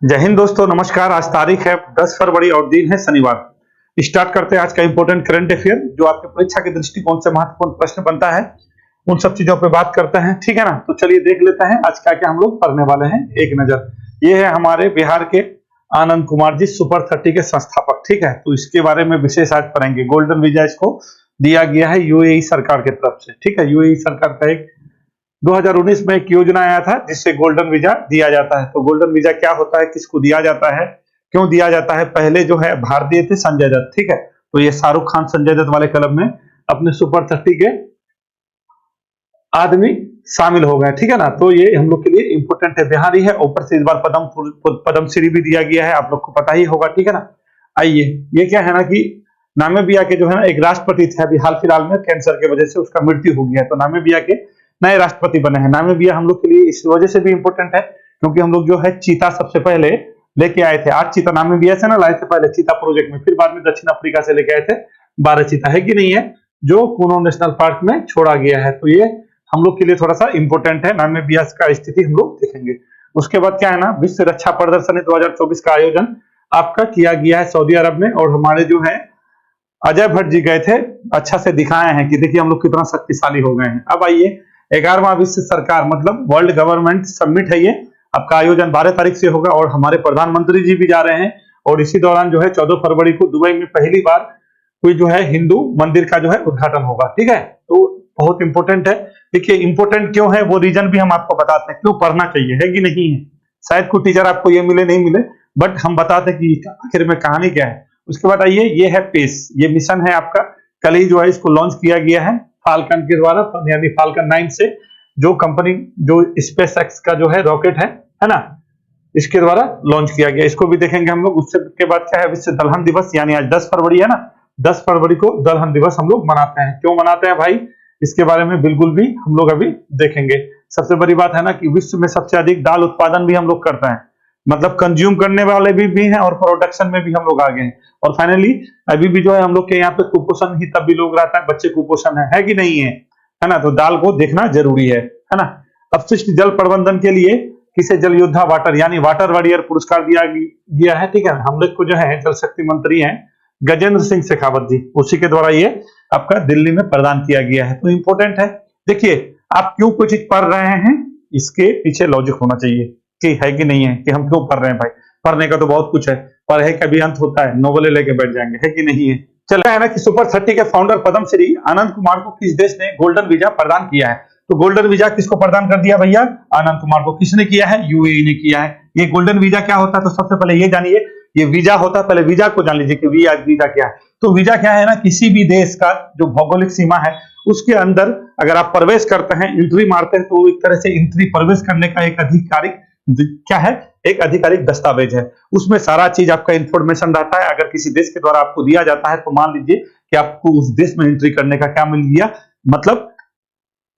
जय हिंद दोस्तों, नमस्कार। आज तारीख है 10 फरवरी और दिन है शनिवार। स्टार्ट करते हैं आज का इंपॉर्टेंट करंट अफेयर, जो आपके परीक्षा के दृष्टिकोण से महत्वपूर्ण प्रश्न बनता है। उन सब चीजों पे बात करते हैं, ठीक है ना। तो चलिए देख लेते हैं आज क्या क्या हम लोग पढ़ने वाले हैं। एक नजर ये है हमारे बिहार के आनंद कुमार जी, सुपर 30 के संस्थापक, ठीक है। तो इसके बारे में विशेष आज पढ़ेंगे। गोल्डन वीजा इसको दिया गया है यूएई सरकार की तरफ से, ठीक है। यूएई सरकार का एक 2019 में एक योजना आया था जिससे गोल्डन वीजा दिया जाता है। तो गोल्डन वीजा क्या होता है, किसको दिया जाता है, क्यों दिया जाता है। पहले जो है भारतीय थे संजय दत्त, ठीक है। तो ये शाहरुख खान संजय दत्त वाले क्लब में अपने सुपर 30 के आदमी शामिल हो गए, ठीक है ना। तो ये हम लोग के लिए इंपोर्टेंट है, बिहारी है। ऊपर से इस बार पद्मश्री भी दिया गया है, आप लोग को पता ही होगा, ठीक है ना। आइए, ये क्या है ना कि नामीबिया के जो है ना एक राष्ट्रपति थे, अभी हाल फिलहाल में कैंसर की वजह से उसका मृत्यु हो गया है। तो नामीबिया के नए राष्ट्रपति बने हैं। नामीबिया हम लोग के लिए इस वजह से भी इंपॉर्टेंट है क्योंकि हम लोग जो है चीता सबसे पहले लेके आए थे। 8 चीता नामीबिया से ना लाए थे पहले चीता प्रोजेक्ट में, फिर बाद में दक्षिण अफ्रीका से लेके आए थे 12 चीता, है कि नहीं है, जो कुनो नेशनल पार्क में छोड़ा गया है। तो ये हम लोग के लिए थोड़ा सा इंपॉर्टेंट है। नामीबिया का स्थिति हम लोग देखेंगे। उसके बाद क्या है ना, विश्व रक्षा प्रदर्शनी 2024 का आयोजन आपका किया गया है सऊदी अरब में, और हमारे जो है अजय भट्ट जी गए थे, अच्छा से दिखाए हैं कि देखिए हम लोग कितना शक्तिशाली हो गए हैं। अब आइए, 11वां विश्व सरकार मतलब वर्ल्ड गवर्नमेंट समिट है, ये आपका आयोजन 12 तारीख से होगा और हमारे प्रधानमंत्री जी भी जा रहे हैं। और इसी दौरान जो है 14 फरवरी को दुबई में पहली बार कोई जो है हिंदू मंदिर का जो है उद्घाटन होगा, ठीक है। तो बहुत इंपॉर्टेंट है। देखिए इंपॉर्टेंट क्यों है, वो रीजन भी हम आपको बताते हैं, क्यों पढ़ना चाहिए, है कि नहीं है। शायद कोई टीचर आपको ये मिले नहीं मिले, बट हम बताते हैं कि आखिर में कहानी क्या है। उसके बाद आइए, ये है पेस, ये मिशन है आपका, कल ही जो है इसको लॉन्च किया गया है फाल्कन के द्वारा, यानी फाल्कन 9 से, जो कंपनी जो स्पेस एक्स का जो है रॉकेट है ना, इसके द्वारा लॉन्च किया गया। इसको भी देखेंगे हम लोग। उससे के बाद क्या है, विश्व दलहन दिवस, यानी आज 10 फरवरी है ना, 10 फरवरी को दलहन दिवस हम लोग मनाते हैं। क्यों मनाते हैं भाई, इसके बारे में बिल्कुल भी हम लोग अभी देखेंगे। सबसे बड़ी बात है ना कि विश्व में सबसे अधिक दाल उत्पादन भी हम लोग करते हैं, मतलब कंज्यूम करने वाले भी हैं और प्रोडक्शन में भी हम लोग आगे हैं। और फाइनली अभी भी जो है हम लोग के यहाँ पे कुपोषण ही तब भी लोग रहता है, बच्चे कुपोषण है कि नहीं है ना। तो दाल को देखना जरूरी है ना। अपशिष्ट जल प्रबंधन के लिए किसे जल योद्धा वाटर यानी वाटर वॉरियर पुरस्कार दिया गया है, ठीक है। हम लोग को जो है जल शक्ति मंत्री हैं गजेंद्र सिंह शेखावत जी, उसी के द्वारा ये आपका दिल्ली में प्रदान किया गया है। तो इंपॉर्टेंट है। देखिए आप क्यों कोई चीज पढ़ रहे हैं, इसके पीछे लॉजिक होना चाहिए कि है कि नहीं है, कि हम क्यों पढ़ रहे हैं भाई। पढ़ने का तो बहुत कुछ है, पढ़े का भी अंत होता है, नोवेल लेके बैठ जाएंगे, है कि नहीं है। चला है ना कि सुपर 30 के फाउंडर पद्मश्री आनंद कुमार को किस देश ने गोल्डन वीजा प्रदान किया है। तो गोल्डन वीजा किसको प्रदान कर दिया भैया, आनंद कुमार को। किसने किया है, यूएई ने किया है। ये गोल्डन वीजा क्या होता है, तो सबसे पहले ये जानिए, ये वीजा होता है, पहले वीजा को जान लीजिए कि वीजा क्या है। तो वीजा क्या है ना, किसी भी देश का जो भौगोलिक सीमा है उसके अंदर अगर आप प्रवेश करते हैं, एंट्री मारते हैं, तो एक तरह से एंट्री प्रवेश करने का एक आधिकारिक क्या है, एक आधिकारिक दस्तावेज है। उसमें सारा चीज आपका इंफॉर्मेशन रहता है। अगर किसी देश के द्वारा आपको दिया जाता है तो मान लीजिए कि आपको उस देश में एंट्री करने का क्या मिल गया, मतलब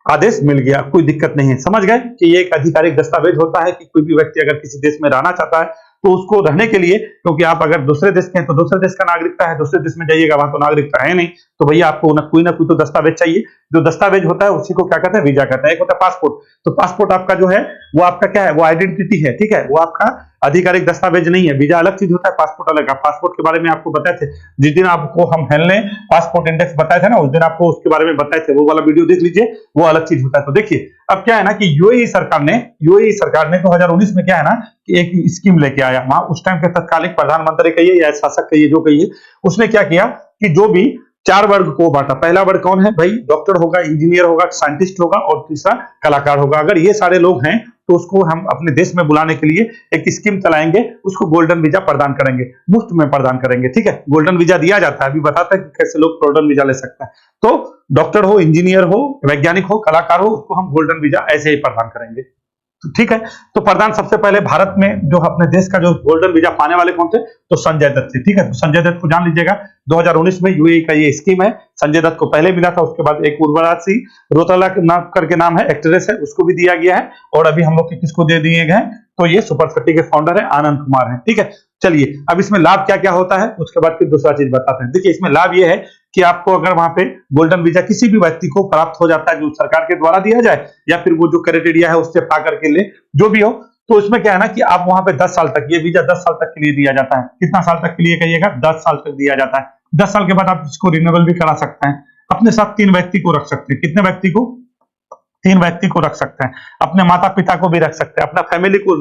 आदेश मिल गया, कोई दिक्कत नहीं है। समझ गए कि ये एक आधिकारिक दस्तावेज होता है कि कोई भी व्यक्ति अगर किसी देश में रहना चाहता है तो उसको रहने के लिए, क्योंकि आप अगर दूसरे देश के हैं तो दूसरे देश का नागरिकता है, दूसरे देश में जाइएगा वहां तो नागरिकता है नहीं, तो भैया आपको ना कोई तो दस्तावेज चाहिए। जो दस्तावेज होता है उसी को क्या कहते हैं, वीजा कहते हैं। एक होता है पासपोर्ट, तो पासपोर्ट आपका जो है वो आपका क्या है, वो आइडेंटिटी है, ठीक है, वो आपका आधिकारिक दस्तावेज नहीं है। वीजा अलग चीज होता है, पासपोर्ट अलग है। पासपोर्ट के बारे में आपको बताए थे जिस दिन आपको हम हेलने पासपोर्ट इंडेक्स बताए थे ना, उस दिन आपको उसके बारे में बताए थे, वो वाला वीडियो देख लीजिए, वो अलग चीज होता है। तो देखिए अब क्या है ना कि यूएई सरकार ने 2019 में क्या है ना कि एक स्कीम लेके आया। वहां उस टाइम के तत्कालिक प्रधानमंत्री कहिए या शासक कहिए, जो कहिए, उसने क्या किया कि जो भी 4 वर्ग को बांटा। पहला वर्ग कौन है भाई, डॉक्टर होगा, इंजीनियर होगा, साइंटिस्ट होगा और तीसरा कलाकार होगा। अगर ये सारे लोग हैं तो उसको हम अपने देश में बुलाने के लिए एक स्कीम चलाएंगे, उसको गोल्डन वीजा प्रदान करेंगे, मुफ्त में प्रदान करेंगे, ठीक है। गोल्डन वीजा दिया जाता है, अभी बताता है कि कैसे लोग गोल्डन वीजा ले सकते हैं। तो डॉक्टर हो, इंजीनियर हो, वैज्ञानिक हो, कलाकार हो, उसको हम गोल्डन वीजा ऐसे ही प्रदान करेंगे, तो ठीक है। तो प्रधान सबसे पहले भारत में जो अपने देश का जो गोल्डन वीजा पाने वाले कौन थे, तो संजय दत्त थे, ठीक है। तो संजय दत्त को जान लीजिएगा, 2019 में यूएई का ये स्कीम है। संजय दत्त को पहले मिला था, उसके बाद एक उर्वशी रोतला करके नाम है, एक्ट्रेस है, उसको भी दिया गया है। और अभी हम लोग किसको दे दिए गए, तो ये सुपर 30 के फाउंडर है आनंद कुमार है, ठीक है। चलिए अब इसमें लाभ क्या क्या होता है, उसके बाद फिर दूसरा चीज बताते हैं। देखिए इसमें लाभ ये है कि आपको अगर वहां पे गोल्डन वीजा किसी भी व्यक्ति को प्राप्त हो जाता है, जो सरकार के द्वारा दिया जाए या फिर वो जो क्राइटेरिया है उससे पा करके ले, जो भी हो, तो इसमें क्या है ना कि आप वहां पे 10 साल तक, ये वीजा 10 साल तक के लिए दिया जाता है। कितना साल तक के लिए कहिएगा? 10 साल तक दिया जाता है। 10 साल के बाद आप इसको रिन्यूएबल भी करा सकते हैं। अपने साथ 3 व्यक्ति को रख सकते हैं। कितने व्यक्ति को? 3 व्यक्ति को रख सकते हैं। अपने माता पिता को भी रख सकते हैं, अपना फैमिली को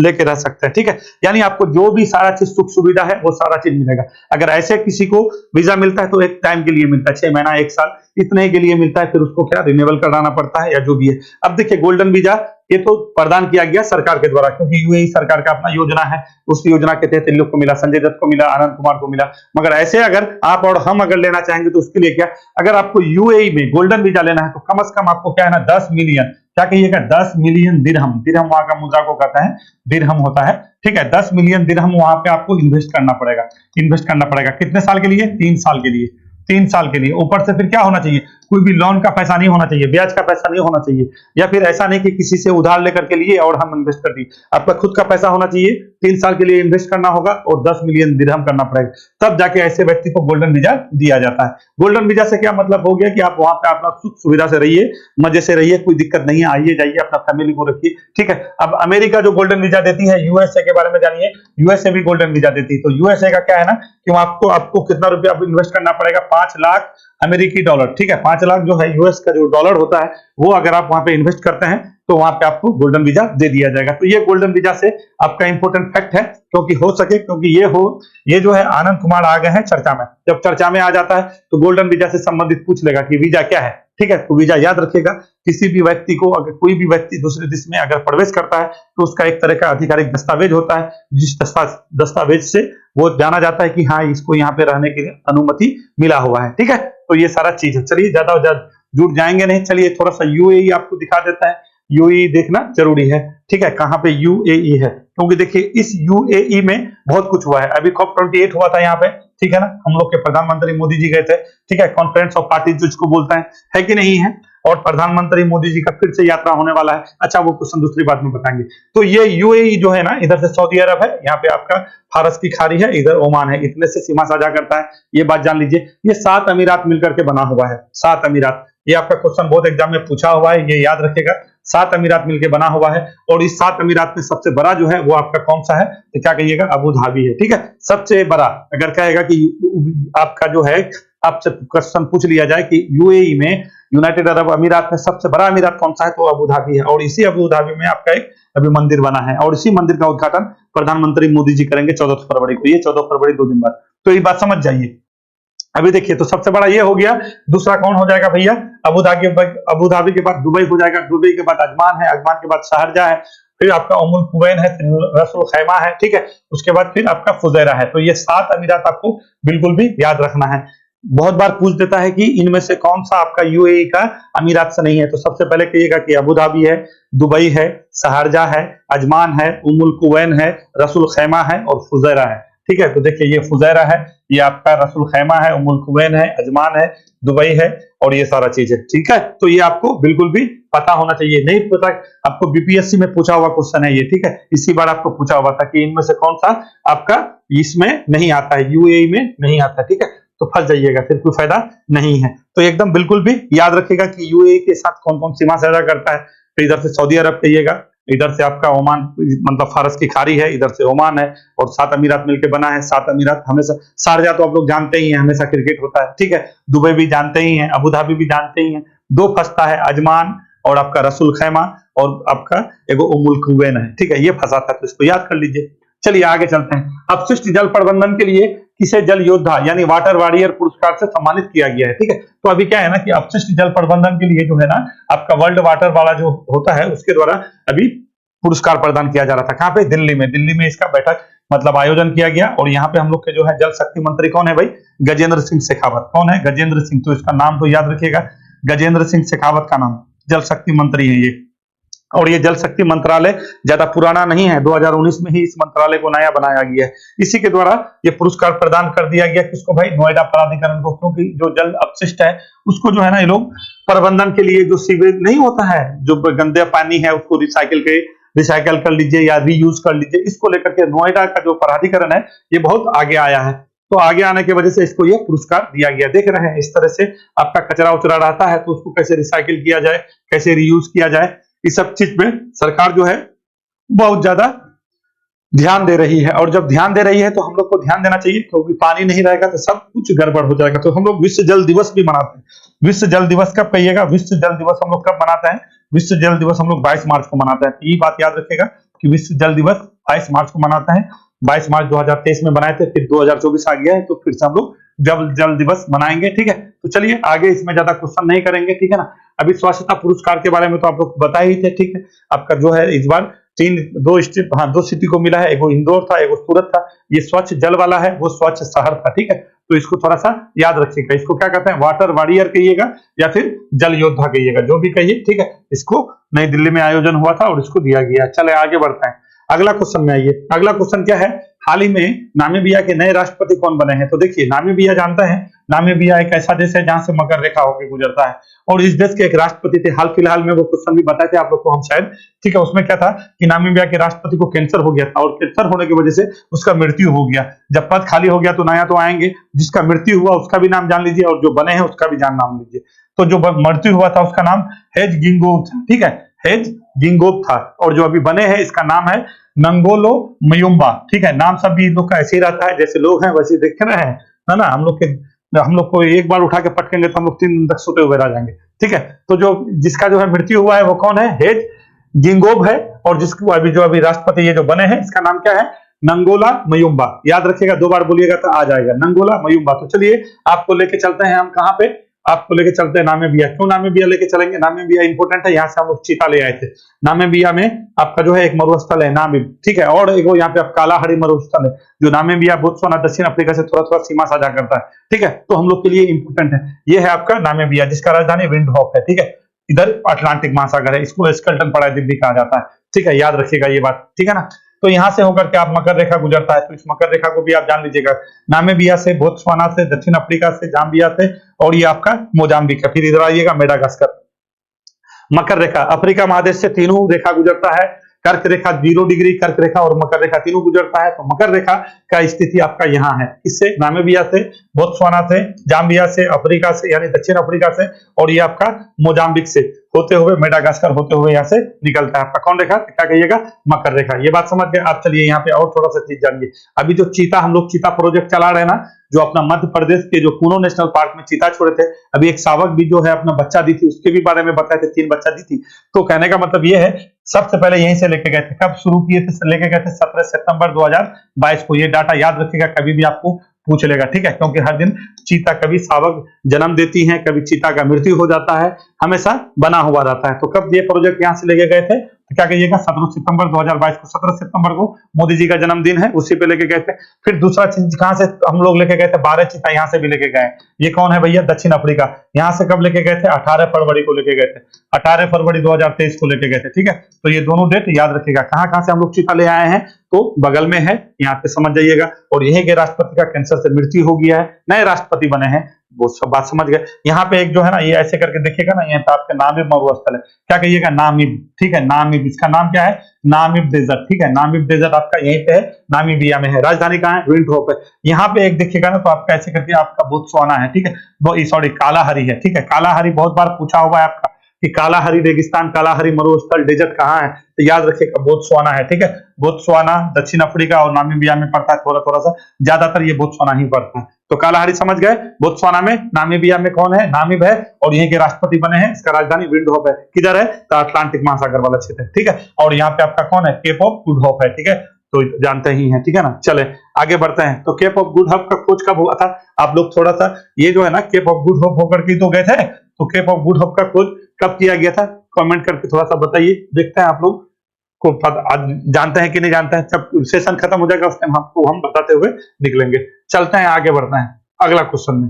लेके रह सकते हैं, ठीक है। यानी आपको जो भी सारा चीज सुख सुविधा है वो सारा चीज मिलेगा। अगर ऐसे किसी को वीजा मिलता है तो एक टाइम के लिए मिलता है, 6 महीना 1 साल इतने के लिए मिलता है, फिर उसको क्या रिन्यूएबल कराना पड़ता है या जो भी है। अब देखिए गोल्डन वीजा ये तो प्रदान किया गया सरकार के द्वारा, क्योंकि यूएई सरकार का अपना योजना है, उस योजना के तहत इन लोग को मिला, संजय दत्त को मिला, आनंद कुमार को मिला। मगर ऐसे अगर आप और हम अगर लेना चाहेंगे तो उसके लिए क्या, अगर आपको यूएई में गोल्डन वीजा लेना है तो कम से कम आपको क्या है ना 10 मिलियन, क्या कहिएगा 10 मिलियन दिरहम, दिरहम वहां का मुद्रा को कहता है दिरहम होता है, ठीक है। 10 मिलियन दिरहम वहां पे आपको इन्वेस्ट करना पड़ेगा, इन्वेस्ट करना पड़ेगा। कितने साल के लिए? 3 साल के लिए, 3 साल के लिए। ऊपर से फिर क्या होना चाहिए? कोई भी लोन का पैसा नहीं होना चाहिए, ब्याज का पैसा नहीं होना चाहिए, या फिर ऐसा नहीं कि किसी से उधार लेकर के लिए और हम इन्वेस्ट कर दिए। आपका खुद का पैसा होना चाहिए, 3 साल के लिए इन्वेस्ट करना होगा और 10 मिलियन दिरहम करना पड़ेगा, तब जाके ऐसे व्यक्ति को गोल्डन वीजा दिया जाता है। गोल्डन वीजा से क्या मतलब हो गया कि आप वहां पे अपना सुख सुविधा से रहिए, मजे से रहिए, कोई दिक्कत नहीं है, आइए जाइए, अपना फैमिली को रखिए, ठीक है। अब अमेरिका जो गोल्डन वीजा देती है, यूएसए के बारे में जानिए, यूएसए भी गोल्डन वीजा देती है। तो यूएसए का क्या है ना कि आपको आपको कितना रुपया इन्वेस्ट करना पड़ेगा? 5 लाख अमेरिकी डॉलर, ठीक है। 5 लाख जो है यूएस का जो डॉलर होता है वो अगर आप वहां पे इन्वेस्ट करते हैं तो वहां पे आपको गोल्डन वीजा दे दिया जाएगा। तो ये गोल्डन वीजा से आपका इंपॉर्टेंट फैक्ट है, क्योंकि हो सके, क्योंकि ये जो है आनंद कुमार आ गए हैं चर्चा में। जब चर्चा में आ जाता है तो गोल्डन वीजा से संबंधित पूछ लेगा कि वीजा क्या है, ठीक है। तो वीजा याद रखेगा, किसी भी व्यक्ति को, अगर कोई भी व्यक्ति दूसरे देश में अगर प्रवेश करता है तो उसका एक तरह का आधिकारिक दस्तावेज होता है, जिस दस्तावेज से वो जाना जाता है कि हाँ इसको यहाँ पे रहने की अनुमति मिला हुआ है, ठीक है। तो ये सारा चीज है। चलिए ज्यादा जुड़ जाएंगे नहीं, चलिए थोड़ा सा यूएई आपको दिखा देता है। यूएई देखना जरूरी है, ठीक है। कहां पे यूएई है, क्योंकि देखिए इस यूएई में बहुत कुछ हुआ है। अभी COP28 हुआ था यहाँ पे, ठीक है ना। हम लोग के प्रधानमंत्री मोदी जी गए थे, ठीक है। कॉन्फ्रेंस ऑफ पार्टीज जिसको बोलता है कि नहीं है। और प्रधानमंत्री मोदी जी का फिर से यात्रा होने वाला है। अच्छा वो क्वेश्चन दूसरी बात में बताएंगे। तो ये यूएई जो है ना, इधर से सऊदी अरब है, यहाँ पे आपका फारस की खाड़ी है, इधर ओमान है, इतने से सीमा साझा करता है। ये बात जान लीजिए। ये 7 अमीरात मिलकर के बना हुआ है, 7 अमीरात। ये आपका क्वेश्चन बहुत एग्जाम में पूछा हुआ है, ये याद रखेगा। 7 अमीरात मिलकर बना हुआ है और इस 7 अमीरात में सबसे बड़ा जो है वो आपका कौन सा है? तो क्या कहिएगा? अबू धाबी है, ठीक है। सबसे बड़ा अगर कहेगा कि आपका जो है, आपसे क्वेश्चन पूछ लिया जाए कि यूएई में, यूनाइटेड अरब अमीरात में सबसे बड़ा अमीरात कौन सा है? तो अबू धाबी है। और इसी अबू धाबी में आपका एक अभी मंदिर बना है और इसी मंदिर का उद्घाटन प्रधानमंत्री मोदी जी करेंगे 14 फरवरी को। ये 14 फरवरी 2 दिन बाद। तो ये बात समझ जाइए। अभी देखिए, तो सबसे बड़ा ये हो गया। दूसरा कौन हो जाएगा भैया? अबू धाबी के बाद दुबई हो जाएगा, दुबई के बाद अजमान है, अजमान के बाद शारजा है, फिर आपका उमुल कुवैन है, रसूल खैमा है, ठीक है। उसके बाद फिर आपका फुजैरा है। तो ये 7 अमीरात आपको बिल्कुल भी याद रखना है। बहुत बार पूछ देता है कि इनमें से कौन सा आपका यूएई का अमीरात से नहीं है। तो सबसे पहले कहिएगा कि अबू धाबी है, दुबई है, शारजा है, अजमान है, उमुल कुवैन है, रसूल खैमा है और फुजैरा है, ठीक है। तो देखिए ये फुजैरा है, ये आपका रसूल खैमा है, उमुल कुवैन है, अजमान है, दुबई है और ये सारा चीज है, ठीक है। तो ये आपको बिल्कुल भी पता होना चाहिए। नहीं पता, आपको बीपीएससी में पूछा हुआ क्वेश्चन है ये, ठीक है। इसी बार आपको पूछा हुआ था कि इनमें से कौन सा आपका इसमें नहीं आता है, यूएई में नहीं आता, ठीक है। तो फंस जाइएगा, फिर कोई फायदा नहीं है। तो एकदम बिल्कुल भी याद रखिएगा कि यूएई के साथ कौन कौन सीमा साझा करता है। तो इधर से सऊदी अरब कहिएगा, इधर से आपका ओमान, मतलब फारस की खाड़ी है, इधर से ओमान है और 7 अमीरात मिलकर बना है। 7 अमीरात हमेशा, शारजा तो आप लोग जानते ही हैं, हमेशा क्रिकेट होता है, ठीक है। दुबई भी जानते ही हैं, अबू धाबी भी जानते ही हैं। 2 फंसता है, अजमान और आपका रसूल खैमा और आपका एगो उमुल कुवैन है, ठीक है। ये फंसा था, तो इसको याद कर लीजिए। चलिए आगे चलते हैं। अपशिष्ट जल प्रबंधन के लिए किसे जल योद्धा यानी वाटर वॉरियर पुरस्कार से सम्मानित किया गया है, ठीक है। तो अभी क्या है ना कि अपशिष्ट जल प्रबंधन के लिए जो है ना आपका वर्ल्ड वाटर वाला जो होता है उसके द्वारा अभी पुरस्कार प्रदान किया जा रहा था। कहां पे? दिल्ली में। दिल्ली में इसका बैठक मतलब आयोजन किया गया और यहाँ पे हम लोग के जो है जल शक्ति मंत्री कौन है भाई? गजेंद्र सिंह शेखावत। कौन है? गजेंद्र सिंह। तो इसका नाम तो याद रखिएगा, गजेंद्र सिंह शेखावत का नाम, जल शक्ति मंत्री है ये। और ये जल शक्ति मंत्रालय ज्यादा पुराना नहीं है, 2019 में ही इस मंत्रालय को नया बनाया गया है। इसी के द्वारा ये पुरस्कार प्रदान कर दिया गया किसको भाई? नोएडा प्राधिकरण को, क्योंकि जो जल अपशिष्ट है उसको जो है ना ये लोग प्रबंधन के लिए, जो सीवेज नहीं होता है, जो गंदे पानी है उसको रिसाइकल कर लीजिए या रीयूज कर लीजिए, इसको लेकर के नोएडा का जो प्राधिकरण है ये बहुत आगे आया है। तो आगे आने की वजह से इसको ये पुरस्कार दिया गया। देख रहे हैं इस तरह से आपका कचरा उचरा रहता है तो उसको कैसे रिसाइकिल किया जाए, कैसे रीयूज किया जाए, इस सब चीज में सरकार जो है बहुत ज्यादा ध्यान दे रही है। और जब ध्यान दे रही है तो हम लोग को ध्यान देना चाहिए, क्योंकि पानी नहीं रहेगा तो सब कुछ गड़बड़ हो जाएगा। तो हम लोग विश्व जल दिवस भी मनाते हैं। विश्व जल दिवस कब कहिएगा? विश्व जल दिवस हम लोग कब मनाते हैं? विश्व जल दिवस हम लोग 22 मार्च को मनाते हैं। तो ये बात याद रखिएगा कि विश्व जल दिवस 22 मार्च को मनाते हैं। 22 मार्च 2023 में बनाए थे, फिर 2024 आ गया है, तो फिर से हम लोग जल जल दिवस मनाएंगे। ठीक है, तो चलिए आगे इसमें ज्यादा क्वेश्चन नहीं करेंगे। ठीक है ना। अभी स्वच्छता पुरस्कार के बारे में तो आप लोग बता ही थे। ठीक है, आपका जो है इस बार दो सिटी को मिला है, एक इंदौर था, एक सूरत था। ये स्वच्छ जल वाला है, वो स्वच्छ शहर था। ठीक है, तो इसको थोड़ा सा याद रखिएगा। इसको क्या कहते हैं? वाटर वॉरियर कहिएगा या फिर जल योद्धा कहिएगा, जो भी कहिए। ठीक है, इसको नई दिल्ली में आयोजन हुआ था और इसको दिया गया। चले आगे बढ़ते हैं, अगला क्वेश्चन में आइए। अगला क्वेश्चन क्या है? हाल ही में नामीबिया के नए राष्ट्रपति कौन बने हैं? तो देखिए, नामीबिया जानते हैं, नामीबिया एक ऐसा देश है जहां से मकर रेखा होकर गुजरता है, और इस देश के एक राष्ट्रपति थे। हाल फिलहाल में वो क्वेश्चन भी बताए थे आप लोग को हम शायद। ठीक है, उसमें क्या था कि नामीबिया के राष्ट्रपति को कैंसर हो गया था, और कैंसर होने की वजह से उसका मृत्यु हो गया। जब पद खाली हो गया तो नया तो आएंगे, जिसका मृत्यु हुआ उसका भी नाम जान लीजिए, और जो बने हैं उसका भी नाम लीजिए। तो जो मृत्यु हुआ था उसका नाम हेज गिंगोब था। ठीक है, हेज गिंगोब था, और जो अभी बने हैं इसका नाम है नंगोलो मयुम्बा। ठीक है, नाम सब भी इन लोग का ऐसे ही रहता है, जैसे लोग हैं वैसे देख रहे हैं, है ना। हम लोग को एक बार उठा के पटकेंगे तो हम लोग 3 दिन तक सोते हुए रह जाएंगे। ठीक है, तो जिसका जो है मृत्यु हुआ है वो कौन है? हेज गिंगोब है। और जिसको अभी राष्ट्रपति ये जो बने हैं इसका नाम क्या है? नंगोला मयुम्बा। याद रखिएगा, 2 बार बोलिएगा तो आ जाएगा, नंगोला मयुम्बा। तो चलिए आपको लेके चलते हैं हम कहां पे? आपको लेके चलते हैं नामीबिया। क्यों नामीबिया लेके चलेंगे? नामीबिया इंपोर्टेंट है, यहाँ से हम लोग चीता ले आए थे। नामीबिया में आपका जो है एक मरुस्थल है नामीब। ठीक है, और एक यहाँ पे आप कालाहारी मरुस्थल है, जो नामीबिया, बोत्सवाना, दक्षिण अफ्रीका से थोड़ा थोड़ा सीमा साझा करता है। ठीक है, तो हम लोग के लिए इंपोर्टेंट है। ये है आपका नामीबिया, जिसका राजधानी विंडहॉक है। ठीक है, इधर अटलांटिक महासागर है, इसको स्केल्टन पड़ा दिल्ली कहा जाता है। ठीक है, याद रखिएगा ये बात। ठीक है ना। तो यहां से होकर के आप मकर रेखा गुजरता है, तो इस मकर रेखा को भी आप जान लीजिएगा। नामीबिया से, बोत्सवाना से, दक्षिण अफ्रीका से, जाम्बिया से, और ये आपका मोजाम्बिक है। फिर इधर आइएगा मेडागास्कर। मकर रेखा अफ्रीका महादेश से तीनों रेखा गुजरता है। कर्क रेखा 0 डिग्री, कर्क रेखा और मकर रेखा तीनों गुजरता है। तो मकर रेखा का स्थिति आपका यहाँ है, इससे नामीबिया से, बोत्सवाना से, जाम्बिया से, अफ्रीका से यानी दक्षिण अफ्रीका से, और ये आपका मोजाम्बिक से होते हुए मेडागास्कर होते हुए यहाँ से निकलता है। आपका कौन रेखा? क्या कहिएगा? मकर रेखा। ये बात समझ गए आप। चलिए यहाँ पे और थोड़ा सा चीज जानिए। अभी जो चीता हम लोग चीता प्रोजेक्ट चला रहे हैं ना, जो अपना मध्य प्रदेश के जो कूनो नेशनल पार्क में चीता छोड़े थे, अभी एक शावक भी जो है अपना बच्चा दी थी, उसके भी बारे में बताए थे, 3 बच्चा दी थी। तो कहने का मतलब ये है, सबसे पहले यहीं से लेके गए थे। कब शुरू किए थे? लेके गए थे 17 सितंबर 2022 को। ये डाटा याद रखिएगा, कभी भी आपको पूछ लेगा। ठीक है, क्योंकि हर दिन चीता, कभी शावक जन्म देती है, कभी चीता का मृत्यु हो जाता है, हमेशा बना हुआ रहता है। तो कब ये प्रोजेक्ट यहाँ से लेके गए थे? तो क्या कहिएगा? 17 सितंबर 2022 को। 17 सितंबर को मोदी जी का जन्मदिन है, उसी पे लेके गए थे। फिर दूसरा चीज कहां से हम लोग लेके गए थे? 12 चीता यहाँ से भी लेके गए। ये कौन है भैया? दक्षिण अफ्रीका। यहाँ से कब लेके गए थे? 18 फरवरी को लेके गए थे। 18 फरवरी 2023 को लेके गए थे। ठीक है, तो ये दोनों डेट याद रखिएगा। कहां कहां से हम लोग चीता ले आए हैं? तो बगल में है, यहाँ पे समझ जाइएगा। और यही के राष्ट्रपति का कैंसर से मृत्यु हो गया है, नए राष्ट्रपति बने हैं, वो सब बात समझ गए। यहाँ पे एक जो है ना, ये ऐसे करके देखिएगा ना, यहाँ पे आपका नामीब मरुस्थल है। क्या कहिएगा? नामीब। ठीक है, नामीब। इसका नाम क्या है? Namib desert. ठीक है, नामीब डेजर्ट आपका यहीं पे है, नामीबिया में है। राजधानी कहाँ है? विंडहोक है। यहाँ पे एक देखिएगा ना, तो आपका ऐसे करके आपका बोत्सवाना है। ठीक है, सॉरी कालाहारी है। ठीक है, कालाहारी बहुत बार पूछा हुआ है आपका कि कालाहारी रेगिस्तान, कालाहारी मरुस्थल, डेजर्ट कहाँ है? तो याद रखिएगा बोत्सवाना है। ठीक है, बोत्सवाना दक्षिण अफ्रीका और नामीबिया में पड़ता है, थोड़ा थोड़ा सा, ज्यादातर ये बोत्सवाना ही पड़ता है। तो कालाहारी समझ गए। बोत्सवाना में, नामीबिया में कौन है? नामीब है, और यहीं के राष्ट्रपति बने हैं। इसका राजधानी विंडहोक है। किधर है? तो अटलांटिक महासागर वाला क्षेत्र है। ठीक है, और यहाँ पे आपका कौन है? केप ऑफ गुड होप है। ठीक है, तो जानते ही हैं। ठीक है ना। चले आगे बढ़ते हैं। तो केप ऑफ गुड होप का खोज कब हुआ था? आप लोग थोड़ा सा ये जो है ना, केप ऑफ गुड होप होकर के तो गए थे, तो केप ऑफ गुड होप का खोज कब किया गया था? कमेंट करके थोड़ा सा बताइए, देखते हैं आप लोग को जानते हैं कि नहीं जानते हैं। जब सेशन खत्म हो जाएगा उस टाइम आपको हम बताते हुए निकलेंगे। चलते हैं आगे बढ़ते हैं अगला क्वेश्चन में।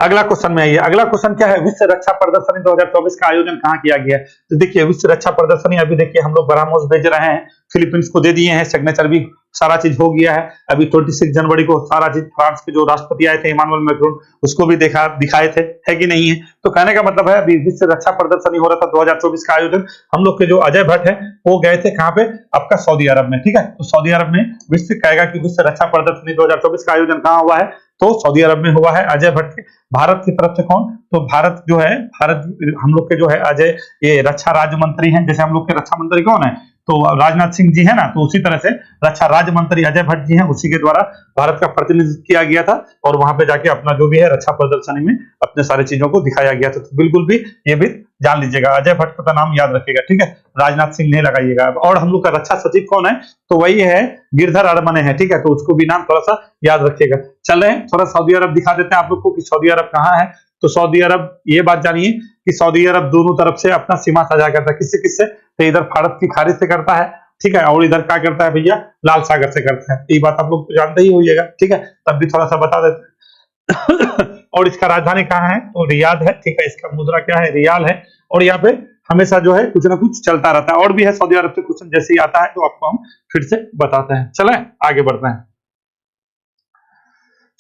अगला क्वेश्चन में आइए। अगला क्वेश्चन क्या है? विश्व रक्षा प्रदर्शनी 2024 का आयोजन कहाँ किया गया है? तो देखिए, विश्व रक्षा प्रदर्शनी अभी देखिए हम लोग ब्रह्मोस भेज रहे हैं, फिलीपींस को दे दिए हैं, सिग्नेचर भी सारा चीज हो गया है। अभी 26 जनवरी को सारा चीज फ्रांस के जो राष्ट्रपति आए थे इमानुएल मैक्रोन, उसको भी दिखाए थे, है कि नहीं है? तो कहने का मतलब है, अभी विश्व रक्षा प्रदर्शनी हो रहा था 2024 का आयोजन। हम लोग के जो अजय भट्ट है वो गए थे कहाँ पे? आपका सऊदी अरब में। ठीक है, तो सऊदी अरब में विश्व कहेगा कि विश्व रक्षा प्रदर्शनी 2024 का आयोजन कहाँ हुआ है? तो सऊदी अरब में हुआ है। अजय भट्ट भारत की तरफ से कौन? तो भारत जो है, भारत हम लोग के जो है अजय, ये रक्षा राज्य मंत्री हैं। जैसे हम लोग के रक्षा मंत्री कौन है? तो राजनाथ सिंह जी है ना, तो उसी तरह से रक्षा राज्य मंत्री अजय भट्ट जी हैं, उसी के द्वारा भारत का प्रतिनिधित्व किया गया था और वहां पे जाके अपना जो भी है रक्षा प्रदर्शनी में अपने सारी चीजों को दिखाया गया था। तो बिल्कुल भी ये भी जान लीजिएगा, अजय भट्ट का नाम याद रखिएगा, ठीक है, राजनाथ सिंह नहीं लगाइएगा। और हम लोग का रक्षा सचिव कौन है, तो वही है गिरधर अरमने है, ठीक है, तो उसको भी नाम थोड़ा सा याद रखिएगा। चल रहे हैं थोड़ा सऊदी अरब दिखा देते हैं आप लोग को कि सऊदी अरब कहाँ है। तो सऊदी अरब, ये बात जानिए कि सऊदी अरब दोनों तरफ से अपना सीमा साझा करता है, किससे किससे, तो इधर भारत की खाड़ी से करता है, ठीक है, और इधर क्या करता है भैया, लाल सागर से करता है। ये बात आप लोग तो जानते ही होइएगा, ठीक है, तब भी थोड़ा सा बता देते हैं। और इसका राजधानी कहाँ है, तो रियाद है, ठीक है, इसका मुद्रा क्या है, रियाल है। और यहाँ पे हमेशा जो है कुछ ना कुछ चलता रहता है। और भी है सऊदी अरब से क्वेश्चन, जैसे ही आता है तो आपको हम फिर से बताते हैं। चलें आगे बढ़ते हैं।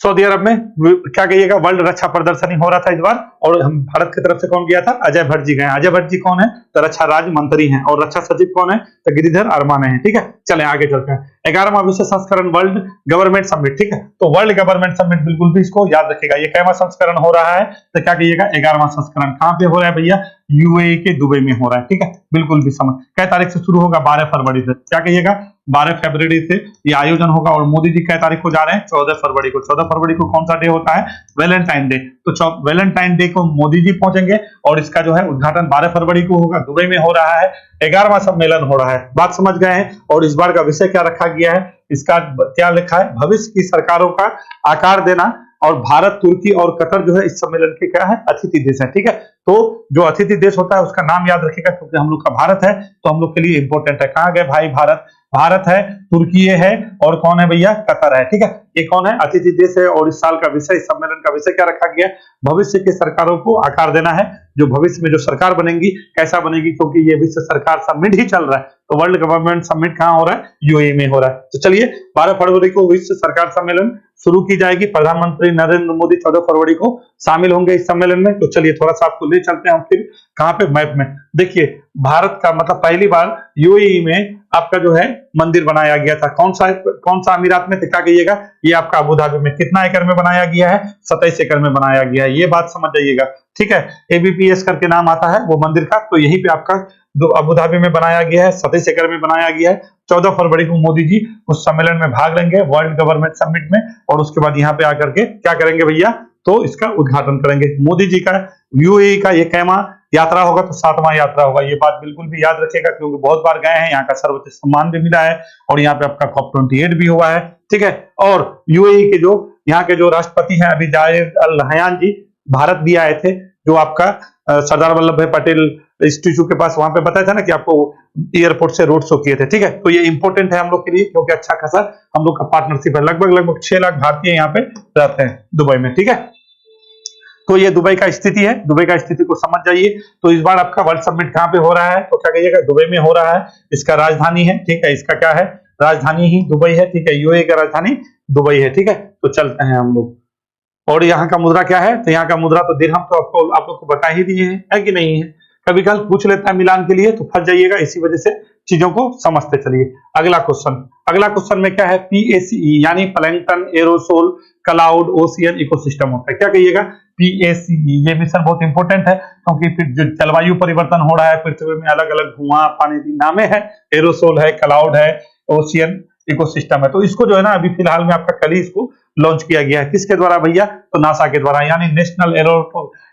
सऊदी अरब में क्या कहिएगा, वर्ल्ड रक्षा प्रदर्शनी हो रहा था इस बार, और हम भारत की तरफ से कौन गया था, अजय भट्ट जी गए। अजय भट्ट जी कौन है, तो रक्षा राज्य मंत्री हैं, और रक्षा सचिव कौन है, तो गिरिधर अरमाने हैं, ठीक है। चलें आगे चलते हैं। 11वां विश्व संस्करण वर्ल्ड गवर्नमेंट समिट, ठीक है, तो वर्ल्ड गवर्नमेंट समिट बिल्कुल भी इसको याद रखिएगा। ये कैवा संस्करण हो रहा है, तो क्या कहिएगा, 11वां संस्करण। कहां पे हो रहा है भैया, यूएई के दुबई में हो रहा है, ठीक है, बिल्कुल भी समझ। कै तारीख से शुरू होगा, 12 फरवरी से, क्या कहिएगा, 12 फरवरी से ये आयोजन होगा। और मोदी जी कै तारीख को जा रहे हैं, 14 फरवरी को। 14 फरवरी को कौन सा डे होता है, वैलेंटाइन डे, तो वैलेंटाइन डे को मोदी जी पहुंचेंगे और इसका जो है उद्घाटन 12 फरवरी को होगा, दुबई में हो रहा है। 11वां सम्मेलन हो रहा है, बात समझ गए हैं। और इस बार का विषय क्या रखा गया है, इसका क्या लिखा है, भविष्य की सरकारों का आकार देना। और भारत, तुर्की और कतर जो है इस सम्मेलन के क्या है, अतिथि देश है, ठीक है। तो जो अतिथि देश होता है उसका नाम याद रखिएगा, क्योंकि हम लोग का भारत है तो हम लोग के लिए इंपॉर्टेंट है। कहां गए भाई, भारत, भारत है, तुर्की है, और कौन है भैया, कतर है, ठीक है। ये कौन है, अतिथि देश है। और इस साल का विषय, इस सम्मेलन का विषय क्या रखा गया, भविष्य की सरकारों को आकार देना है। जो भविष्य में जो सरकार बनेगी कैसा बनेगी, क्योंकि ये विश्व सरकार समिट ही चल रहा है। तो वर्ल्ड गवर्नमेंट समिट कहां हो रहा है, यूएई में हो रहा है। तो चलिए 12 फरवरी को विश्व सरकार सम्मेलन शुरू की जाएगी। प्रधानमंत्री नरेंद्र मोदी 14 फरवरी को शामिल होंगे इस सम्मेलन में। तो चलिए थोड़ा सा आपको ले चलते हैं हम फिर कहां पे, मैप में देखिए। भारत का मतलब पहली बार यूएई में आपका जो है मंदिर बनाया गया था। कौन सा अमीरात में, क्या कहिएगा, ये आपका अबू धाबी में। कितना एकड़ में बनाया गया है, 27 एकड़ में बनाया गया है, ये बात समझ जाइएगा, ठीक है। एबीपीएस करके नाम आता है वो मंदिर का। तो यहीं पे आपका अबू धाबी में बनाया गया है, 27 एकड़ में बनाया गया है। 14 फरवरी को मोदी जी उस सम्मेलन में भाग लेंगे, वर्ल्ड गवर्नमेंट समिट में। और उसके बाद यहाँ पे आकर के क्या करेंगे भैया, तो इसका उद्घाटन करेंगे। मोदी जी का यूएई का ये कैमा यात्रा होगा, तो 7वां यात्रा होगा। ये बात बिल्कुल भी याद रखिएगा, क्योंकि बहुत बार गए हैं, यहाँ का सर्वोच्च सम्मान भी मिला है। और यहाँ पे आपका COP28 भी हुआ है, ठीक है। और यूएई के जो यहाँ के जो राष्ट्रपति हैं अभी जायद अल नहयान जी, भारत भी आए थे। जो आपका सरदार वल्लभ भाई पटेल स्टेच्यू के पास, वहां पे बताया था ना कि आपको एयरपोर्ट से रोड शो किए थे, ठीक है। तो ये इंपॉर्टेंट है हम लोग के लिए, क्योंकि अच्छा खासा हम लोग का पार्टनरशिप है। लगभग 6 लाख भारतीय यहाँ पे रहते हैं दुबई में, ठीक है। तो ये दुबई का स्थिति है, दुबई का स्थिति को समझ जाइए। तो इस बार आपका वर्ल्ड समिट कहाँ पे हो रहा है, तो क्या कहिएगा, दुबई में हो रहा है। इसका राजधानी है, ठीक है, इसका क्या है, राजधानी ही दुबई है, ठीक है। यूएई का राजधानी दुबई है, ठीक है। तो चलते हैं हम लोग। और यहाँ का मुद्रा क्या है, तो यहाँ का मुद्रा तो दिरहम, तो आपको आप लोग को बता ही दिए हैं, है कि नहीं है। कभी कल पूछ लेता है मिलान के लिए, तो फंस जाइएगा, इसी वजह से चीजों को समझते चलिए। अगला क्वेश्चन में क्या है, PACE यानी plankton, aerosol, cloud, ocean ecosystem होता है। क्या कहिएगा, PACE। ये मिशन बहुत इंपॉर्टेंट है, क्योंकि फिर जो जलवायु परिवर्तन हो रहा है पृथ्वी में, अलग अलग धुआं, पानी की नामे है, एरोसोल है, क्लाउड है, ओशियन इकोसिस्टम है। तो इसको जो है ना अभी फिलहाल में आपका कल ही इसको लॉन्च किया गया है। किसके द्वारा भैया, तो नासा के द्वारा, यानी national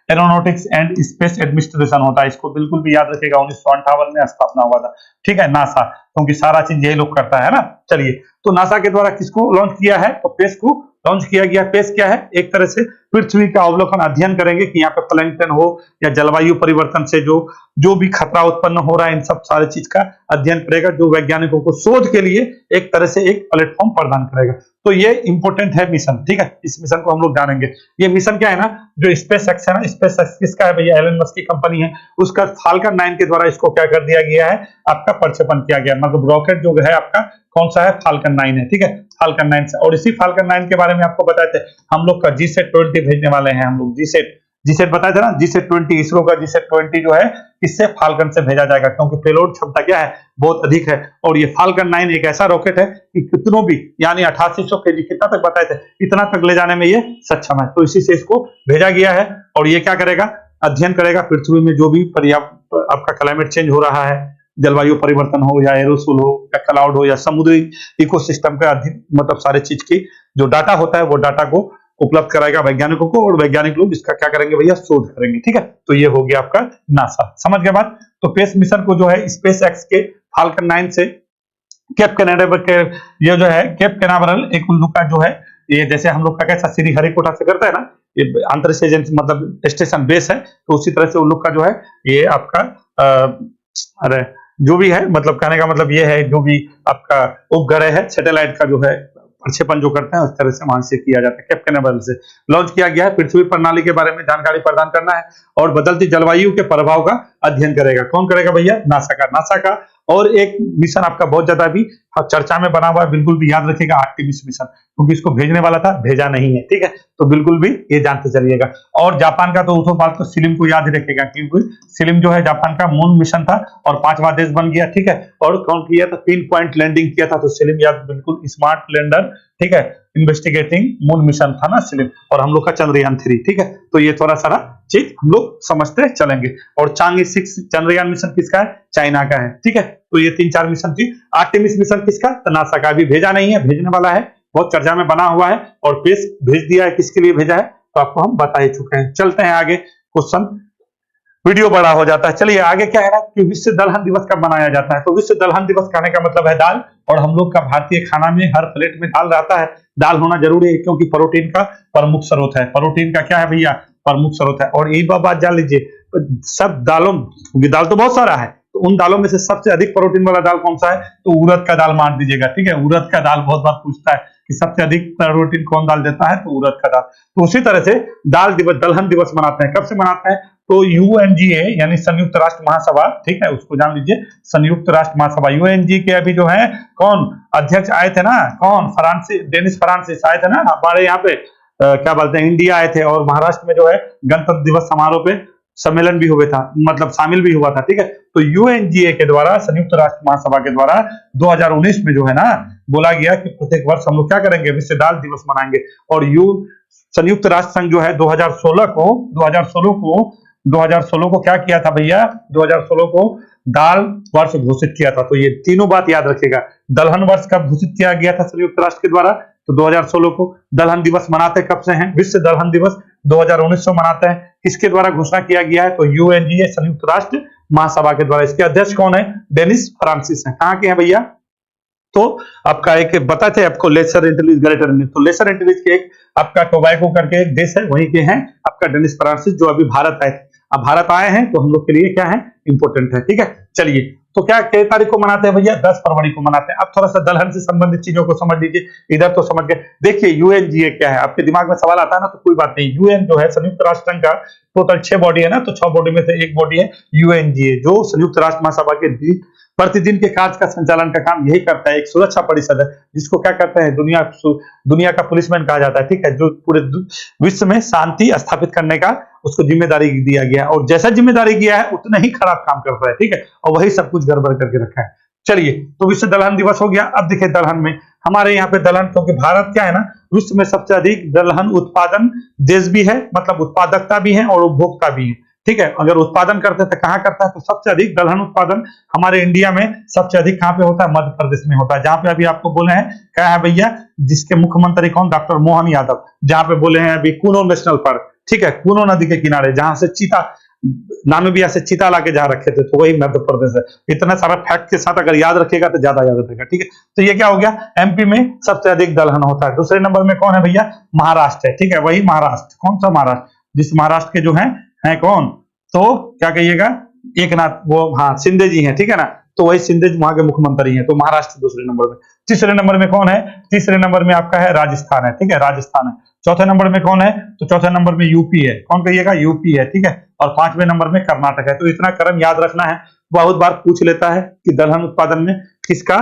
aeronautics and space administration होता है। इसको बिल्कुल भी याद रखिएगा, 1958 में स्थापना हुआ था, ठीक है, नासा, क्योंकि सारा चीज यही लोग करता है ना। चलिए, तो नासा के द्वारा किसको लॉन्च किया है, तो पेस को लॉन्च किया गया। पेस क्या है, एक तरह से पृथ्वी का अवलोकन, अध्ययन करेंगे कि यहाँ पे प्लैंकटन हो या जलवायु परिवर्तन से जो भी खतरा उत्पन्न हो रहा है, इन सब सारी चीज का अध्ययन करेगा, जो वैज्ञानिकों को शोध के लिए एक तरह से एक प्लेटफॉर्म प्रदान करेगा। तो ये इंपॉर्टेंट है मिशन, ठीक है। इस मिशन को हम लोग जानेंगे। ये मिशन क्या है ना, जो स्पेस एक्स है ना, स्पेस एक्स किसका है भैया, एलन मस्क की कंपनी है। उसका फाल्कन 9 के द्वारा इसको क्या कर दिया गया है, आपका प्रक्षेपण किया गया। मतलब रॉकेट जो है आपका कौन सा है, फाल्कन 9 है, ठीक है, फाल्कन 9 से। और इसी फाल्कन 9 के बारे में आपको बताए थे हम लोग का GSAT-20 भेजने वाले हैं हम लोग। जीसेट बताया था ना, GSAT-20, इसरो का GSAT-20 जो है इससे फाल्कन से भेजा जाएगा, क्योंकि पेलोड क्षमता क्या है, बहुत अधिक है। और ये फाल्कन 9 एक ऐसा रॉकेट है कि कितनों भी, यानी 8800 kg, कितना तक बताए थे, इतना तक ले जाने में ये सक्षम है। तो इसी से इसको भेजा गया है। और ये क्या करेगा, अध्ययन करेगा पृथ्वी में जो भी आपका क्लाइमेट चेंज हो रहा है, जलवायु परिवर्तन हो या एरोसोल हो या क्लाउड हो या समुद्री इकोसिस्टम का मतलब सारे चीज की जो डाटा होता है वो डाटा को उपलब्ध कराएगा वैज्ञानिकों को, और वैज्ञानिक लोग इसका क्या करेंगे भैया, शोध करेंगे। ठीक है, तो ये हो गया आपका नासा। समझ गए बात। तो स्पेस मिशन को जो है स्पेस एक्स के फाल्कन 9 से केप कैनावरल के, ये जो है केप कैनावरल एक उन लोग का जो है, ये जैसे हम लोग का कैसा श्री हरिकोटा से करता है ना, ये अंतरिक्ष एजेंसी मतलब स्टेशन बेस है, तो उसी तरह से उन लोग का जो है ये आपका अरे जो भी है, मतलब कहने का मतलब ये है, जो भी आपका उपग्रह है सैटेलाइट का जो है प्रक्षेपण जो करते हैं उस तरह से वहां से किया जाता है। केप कैनावरल से लॉन्च किया गया है। पृथ्वी प्रणाली के बारे में जानकारी प्रदान करना है और बदलती जलवायु के प्रभाव का अध्ययन करेगा। कौन करेगा भैया, नासा का। और एक मिशन आपका बहुत ज्यादा भी चर्चा में बना हुआ है, बिल्कुल भी याद रखिएगा, आर्टेमिस मिशन, क्योंकि इसको भेजने वाला था, भेजा नहीं है। ठीक है, तो बिल्कुल भी ये जानते चलिएगा। और जापान का तो उठो बात, तो सिलिम को याद रखेगा, क्योंकि सिलिम जो है जापान का मून मिशन था और 5वां देश बन गया। ठीक है, और कौन किया था, पिन पॉइंट लैंडिंग किया था, तो सिलिम याद, बिल्कुल स्मार्ट लैंडर। ठीक है, इन्वेस्टिगेटिंग मून मिशन था ना सिलिम, और हम लोग का चंद्रयान 3। ठीक है, तो ये थोड़ा सारा चीज हम लोग समझते चलेंगे। और चांग 6 चंद्रयान मिशन किसका है, चाइना का है। ठीक है, तो ये 3-4 मिशन थी। आर्टेमिस मिशन किसका, तो नासा का। अभी भेजा नहीं है, भेजने वाला है, बहुत चर्चा में बना हुआ है, और पेश भेज दिया है। किसके लिए भेजा है तो आपको हम बता ही चुके हैं। चलते हैं आगे, क्वेश्चन वीडियो बड़ा हो जाता है। चलिए आगे क्या है ना कि विश्व दलहन दिवस कब मनाया जाता है। तो विश्व दलहन दिवस कहने का मतलब है दाल, और हम लोग का भारतीय खाना में हर प्लेट में दाल रहता है। दाल होना जरूरी है, क्योंकि प्रोटीन का प्रमुख स्रोत है। प्रोटीन का क्या है भैया, प्रमुख स्रोत है। और एक बात जान लीजिए, सब दालों, दाल तो बहुत सारा है, तो उन दालों में से सबसे अधिक प्रोटीन वाला दाल कौन सा है, तो उड़द का दाल मान दीजिएगा। ठीक है, उड़द का दाल बहुत बार पूछता है कि सबसे अधिक प्रोटीन कौन दाल देता है, तो उड़द का दाल। तो उसी तरह से दाल दिवस, दलहन दिवस मनाते हैं। कब से मनाते हैं, तो यूएनजीए यानी संयुक्त राष्ट्र महासभा, ठीक है, उसको जान लीजिए, संयुक्त राष्ट्र महासभा यूएनजी के अभी जो है कौन अध्यक्ष आए थे ना, कौन, फ्रांसिस, डेनिस फ्रांसिस आए थे ना हमारे यहाँ पे, क्या बोलते हैं, इंडिया आए थे, और महाराष्ट्र में जो है गणतंत्र दिवस समारोह पे सम्मेलन भी हुआ था, मतलब शामिल भी हुआ था। ठीक है, तो यूएनजीए के द्वारा, संयुक्त राष्ट्र महासभा के द्वारा 2019 में जो है ना बोला गया कि प्रत्येक वर्ष हम लोग क्या करेंगे, विश्व दाल दिवस मनाएंगे। और संयुक्त राष्ट्र संघ जो है 2016 को क्या किया था भैया, 2016 को दाल वर्ष घोषित किया था। तो ये तीनों बात याद रखिएगा। दलहन वर्ष कब घोषित किया गया था संयुक्त राष्ट्र के द्वारा, तो 2016 को। दलहन दिवस मनाते कब से हैं, विश्व दलहन दिवस 2019 में मनाते हैं। किसके द्वारा घोषणा किया गया है, तो यूएनजीए संयुक्त राष्ट्र महासभा के द्वारा। इसके अध्यक्ष कौन है, डेनिस फ्रांसिस है। कहाँ के हैं भैया, तो आपका एक बताते आपको लेसर एंटिलीज ग्रेटर में, तो लेसर एंटिलीज के एक आपका टोबैगो करके एक देश है, वहीं के हैं आपका डेनिस फ्रांसिस, जो अभी भारत आए थे। अब भारत आए हैं तो हम लोग के लिए क्या है, इंपोर्टेंट है। ठीक है, चलिए, तो क्या किस तारीख को मनाते हैं भैया, 10 फरवरी को मनाते हैं। अब थोड़ा सा दलहन से संबंधित चीजों को समझ लीजिए, इधर तो समझ गए। देखिए यूएनजीए क्या है, आपके दिमाग में सवाल आता है ना, तो कोई बात नहीं। यूएन जो है संयुक्त राष्ट्र संघ का टोटल 6 बॉडी है ना, तो 6 बॉडी में से एक बॉडी है यूएनजीए, जो संयुक्त राष्ट्र महासभा के प्रतिदिन के कार्य का संचालन का काम यही करता है। एक सुरक्षा परिषद है, जिसको क्या करते हैं, दुनिया का पुलिसमैन कहा जाता है। ठीक है, जो पूरे विश्व में शांति स्थापित करने का उसको जिम्मेदारी दिया गया है, और जैसा जिम्मेदारी किया है उतना ही खराब काम करता है। ठीक है, और वही सब कुछ गड़बड़ करके रखा है। चलिए, तो विश्व दलहन दिवस हो गया। अब देखिए दलहन में हमारे यहाँ पे दलहन, क्योंकि भारत क्या है ना, विश्व में सबसे अधिक दलहन उत्पादन देश भी है, मतलब उत्पादकता भी है और उपभोक्ता भी है। ठीक है, अगर उत्पादन करते हैं तो कहाँ करता है, तो सबसे अधिक दलहन उत्पादन हमारे इंडिया में सबसे अधिक कहाँ पे होता है, मध्य प्रदेश में होता है। जहां पे अभी आपको बोले हैं क्या है भैया, जिसके मुख्यमंत्री कौन, डॉक्टर मोहन यादव, जहां पे बोले हैं अभी कूनो नेशनल पार्क। ठीक है, कूनो नदी के किनारे, जहां से चीता, नामीबिया से चीता लाके जहां रखे थे, तो वही मध्य प्रदेश है। इतना सारा फैक्ट के साथ अगर याद रखिएगा तो ज्यादा याद रखेगा। ठीक है, तो ये क्या हो गया, एमपी में सबसे अधिक दलहन होता है। दूसरे नंबर में कौन है भैया, महाराष्ट्र है। ठीक है, वही महाराष्ट्र, कौन सा महाराष्ट्र, जिस महाराष्ट्र के जो है कौन, तो क्या कहिएगा, एक नाथ, वो हाँ शिंदे जी हैं। ठीक है ना, तो वही शिंदे जी वहां के मुख्यमंत्री हैं, तो महाराष्ट्र दूसरे नंबर में। तीसरे नंबर में कौन है, तीसरे नंबर में आपका है राजस्थान है। ठीक है, राजस्थान है। चौथे नंबर में कौन है, तो चौथे नंबर में यूपी है। कौन कहिएगा, यूपी है। ठीक है, और 5वें नंबर में कर्नाटक है। तो इतना क्रम याद रखना है, बहुत बार पूछ लेता है कि दलहन उत्पादन में किसका,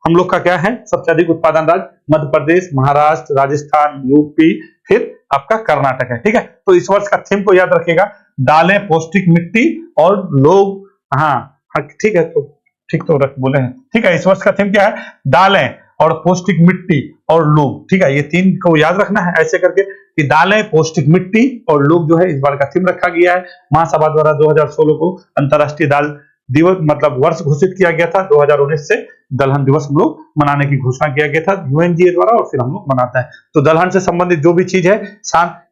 हम लोग का क्या है सबसे अधिक उत्पादन राज्य, मध्य प्रदेश, महाराष्ट्र, राजस्थान, यूपी, फिर आपका कर्नाटक है। ठीक है, तो इस वर्ष का थीम को याद रखिएगा, दालें, पौष्टिक मिट्टी और लोग। हाँ ठीक है, तो ठीक तो रख बोले हैं। ठीक है, इस वर्ष का थीम क्या है, दालें और पौष्टिक मिट्टी और लोग। ठीक है, ये 3 को याद रखना है ऐसे करके कि दालें, पौष्टिक मिट्टी और लोग जो है इस बार का थीम रखा गया है। महासभा द्वारा 2016 को अंतरराष्ट्रीय दाल दिवस मतलब वर्ष घोषित किया गया था 2019 से दलहन दिवस हम लोग मनाने की घोषणा किया गया था यूएनजीए द्वारा, और फिर हम लोग मनाते हैं। तो दलहन से संबंधित जो भी चीज है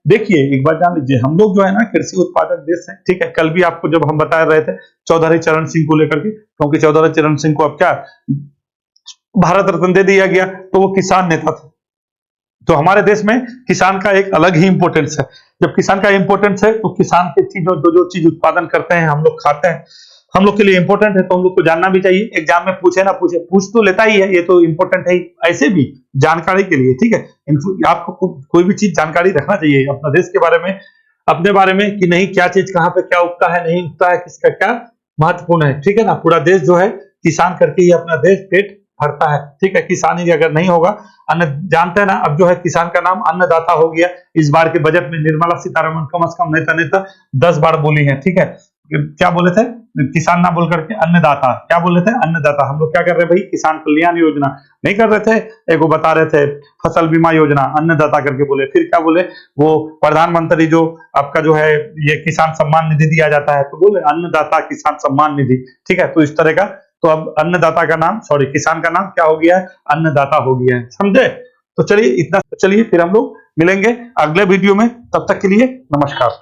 देखिए एक बार जान लीजिए, हम लोग जो है ना कृषि उत्पादक देश है, ठीक है। कल भी आपको जब हम बता रहे थे चौधरी चरण सिंह को लेकर के, क्योंकि चौधरी चरण सिंह को अब क्या भारत रत्न दे दिया गया, तो वो किसान नेता थे। तो हमारे देश में किसान का एक अलग ही इंपॉर्टेंस है। जब किसान का इंपॉर्टेंस है तो किसान की चीज जो जो चीज उत्पादन करते हैं हम लोग खाते हैं, हम लोग के लिए इंपॉर्टेंट है, तो हम लोग को जानना भी चाहिए। एग्जाम में पूछे ना पूछे, पूछ तो लेता ही है, ये तो इंपॉर्टेंट है ही, ऐसे भी जानकारी के लिए, ठीक है। आपको कोई भी चीज जानकारी रखना चाहिए अपना देश के बारे में, अपने बारे में, कि नहीं क्या चीज कहाँ पे क्या उगता है, नहीं उगता है, किसका क्या महत्वपूर्ण है, ठीक है ना। पूरा देश जो है किसान करके ही अपना देश पेट भरता है, ठीक है। किसानी अगर नहीं होगा, अन्न जानते हैं ना, अब जो है किसान का नाम अन्नदाता हो गया। इस बार के बजट में निर्मला सीतारमण कम से कम नेता 10 बार बोली है, ठीक है। क्या बोले थे, किसान ना बोल करके अन्नदाता, क्या बोले थे, अन्नदाता। हम लोग क्या कर रहे हैं भाई, किसान कल्याण योजना नहीं कर रहे थे, एगो बता रहे थे फसल बीमा योजना, अन्नदाता करके बोले। फिर क्या बोले, वो प्रधानमंत्री जो आपका जो है ये किसान सम्मान निधि दिया जाता है, तो बोले अन्नदाता किसान सम्मान निधि, ठीक है। तो इस तरह का, तो अब अन्नदाता का नाम, सॉरी किसान का नाम क्या हो गया है, अन्नदाता हो गया है, समझे। तो चलिए इतना, चलिए फिर हम लोग मिलेंगे अगले वीडियो में, तब तक के लिए नमस्कार।